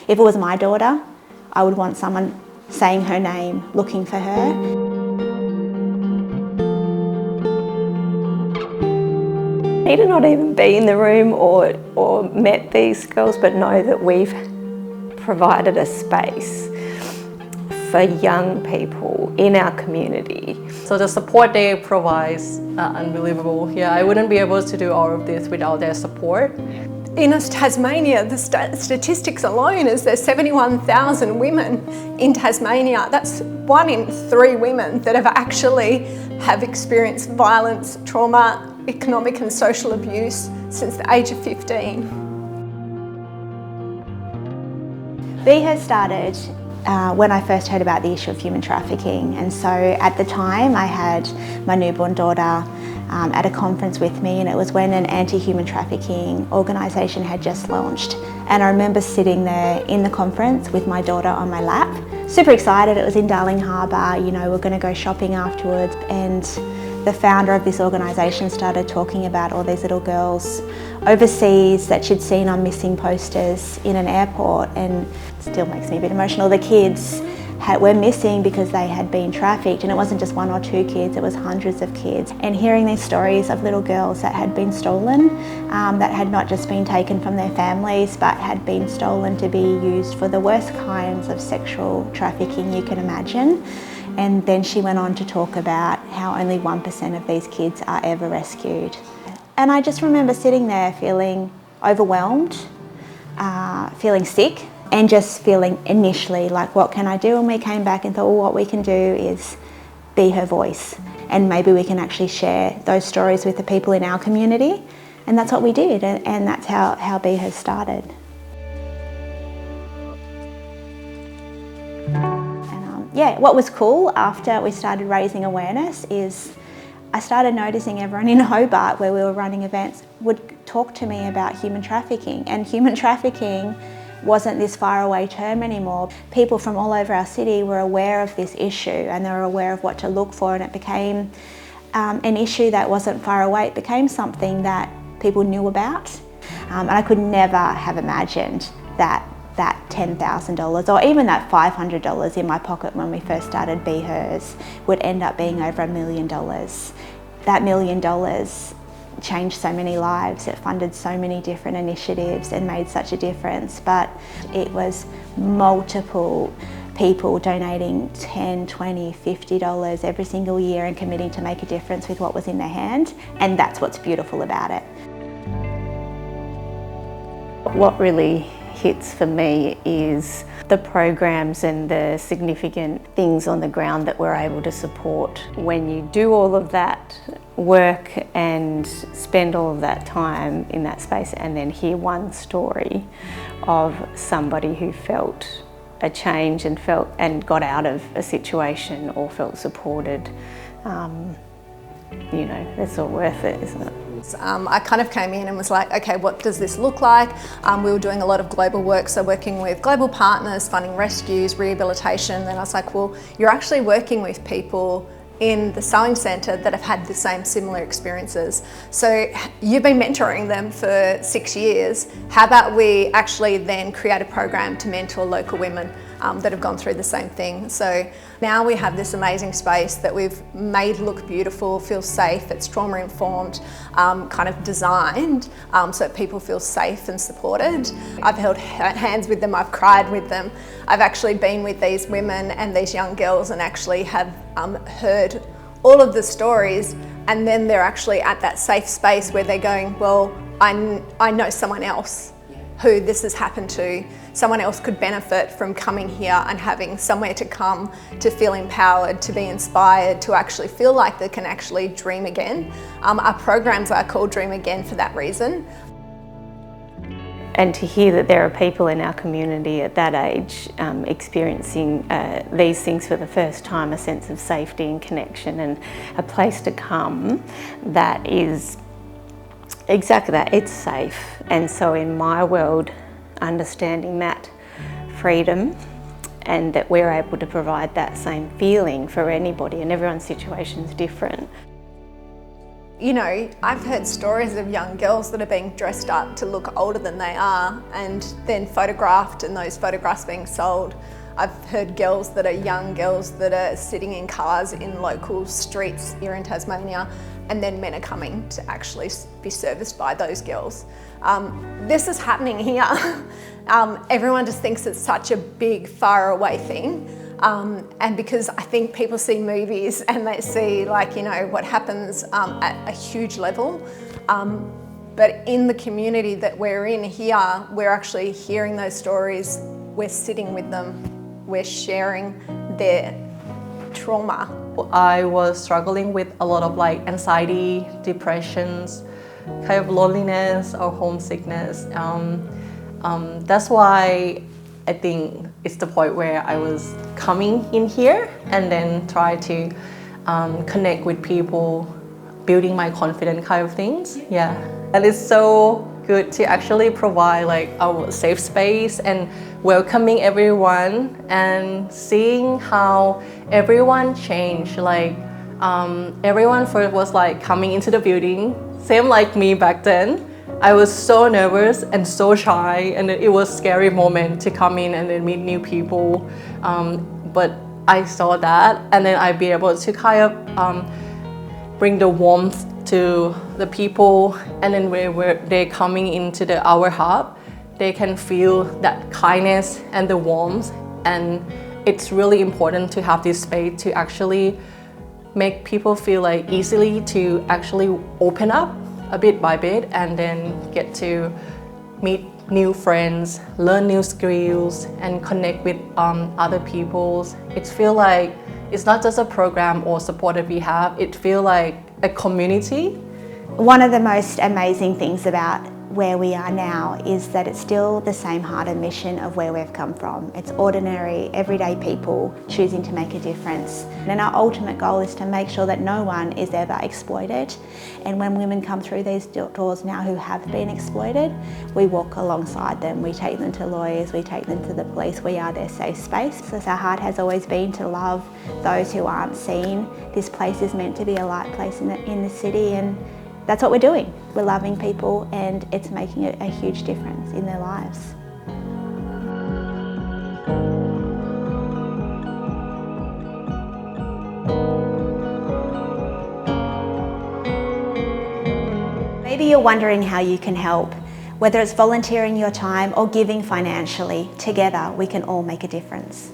If it was my daughter, I would want someone saying her name, looking for her. Need to not even be in the room or met these girls, but know that we've provided a space for young people in our community. So the support they provide are unbelievable. Yeah, I wouldn't be able to do all of this without their support. In Tasmania, the statistics alone is there's 71,000 women in Tasmania. That's 1 in 3 women that have experienced violence, trauma, economic and social abuse since the age of 15. Be Her started when I first heard about the issue of human trafficking, and so at the time I had my newborn daughter at a conference with me, and it was when an anti-human trafficking organisation had just launched, and I remember sitting there in the conference with my daughter on my lap, super excited. It was in Darling Harbour, you know, we're going to go shopping afterwards, and the founder of this organisation started talking about all these little girls overseas that she'd seen on missing posters in an airport, and it still makes me a bit emotional. The kids were missing because they had been trafficked, and it wasn't just 1 or 2 kids, it was hundreds of kids. And hearing these stories of little girls that had been stolen, that had not just been taken from their families but had been stolen to be used for the worst kinds of sexual trafficking you can imagine. And then she went on to talk about how only 1% of these kids are ever rescued. And I just remember sitting there feeling overwhelmed, feeling sick, and just feeling initially like, what can I do? And we came back and thought, well, what we can do is be her voice, and maybe we can actually share those stories with the people in our community. And that's what we did, and that's how Be Her started. Yeah, what was cool after we started raising awareness is I started noticing everyone in Hobart, where we were running events, would talk to me about human trafficking. And human trafficking wasn't this far away term anymore. People from all over our city were aware of this issue, and they were aware of what to look for, and it became an issue that wasn't far away. It became something that people knew about. And I could never have imagined that $10,000 or even that $500 in my pocket when we first started Be Hers would end up being over $1 million. That $1 million changed so many lives. It funded so many different initiatives and made such a difference, but it was multiple people donating $10, $20, $50 every single year and committing to make a difference with what was in their hand, and that's what's beautiful about it. What really hits for me is the programs and the significant things on the ground that we're able to support. When you do all of that work and spend all of that time in that space and then hear one story of somebody who felt a change and got out of a situation or felt supported, you know, it's all worth it, isn't it? I kind of came in and was like, okay, what does this look like? We were doing a lot of global work, so working with global partners, funding rescues, rehabilitation. Then I was like, well, you're actually working with people in the sewing centre that have had the same similar experiences. So you've been mentoring them for 6 years. How about we actually then create a program to mentor local women that have gone through the same thing. So now we have this amazing space that we've made look beautiful, feel safe, it's trauma informed, kind of designed so that people feel safe and supported. I've held hands with them, I've cried with them. I've actually been with these women and these young girls and actually have heard all of the stories, and then they're actually at that safe space where they're going, well, I know someone else who this has happened to. Someone else could benefit from coming here and having somewhere to come, to feel empowered, to be inspired, to actually feel like they can actually dream again. Our programs are called Dream Again for that reason. And to hear that there are people in our community at that age experiencing these things for the first time, a sense of safety and connection and a place to come that is exactly that, it's safe. And so in my world, understanding that freedom and that we're able to provide that same feeling for anybody, and everyone's situation is different. You know, I've heard stories of young girls that are being dressed up to look older than they are and then photographed, and those photographs being sold. I've heard girls that are young girls that are sitting in cars in local streets here in Tasmania, and then men are coming to actually be serviced by those girls. This is happening here. Everyone just thinks it's such a big, far away thing. And because I think people see movies and they see, like, you know, what happens at a huge level. But in the community that we're in here, we're actually hearing those stories, we're sitting with them, we're sharing their trauma. I was struggling with a lot of like anxiety, depressions, kind of loneliness or homesickness. That's why I think it's the point where I was coming in here and then try to connect with people, building my confidence kind of things. Yeah, and it's so good to actually provide like a safe space and welcoming everyone and seeing how everyone changed. Like everyone first was like coming into the building, same like me back then. I was so nervous and so shy, and it was a scary moment to come in and then meet new people. But I saw that, and then I'd be able to kind of bring the warmth to the people, and then where they're coming into our hub, they can feel that kindness and the warmth. And it's really important to have this space to actually make people feel like easily to actually open up a bit by bit, and then get to meet new friends, learn new skills, and connect with other people. It feels like it's not just a program or support that we have, it feels like a community. One of the most amazing things about where we are now is that it's still the same heart and mission of where we've come from. It's ordinary, everyday people choosing to make a difference. And our ultimate goal is to make sure that no one is ever exploited. And when women come through these doors now who have been exploited, we walk alongside them. We take them to lawyers, we take them to the police. We are their safe space. So our heart has always been to love those who aren't seen. This place is meant to be a light place in the city, and that's what we're doing. We're loving people, and it's making a huge difference in their lives. Maybe you're wondering how you can help. Whether it's volunteering your time or giving financially, together we can all make a difference.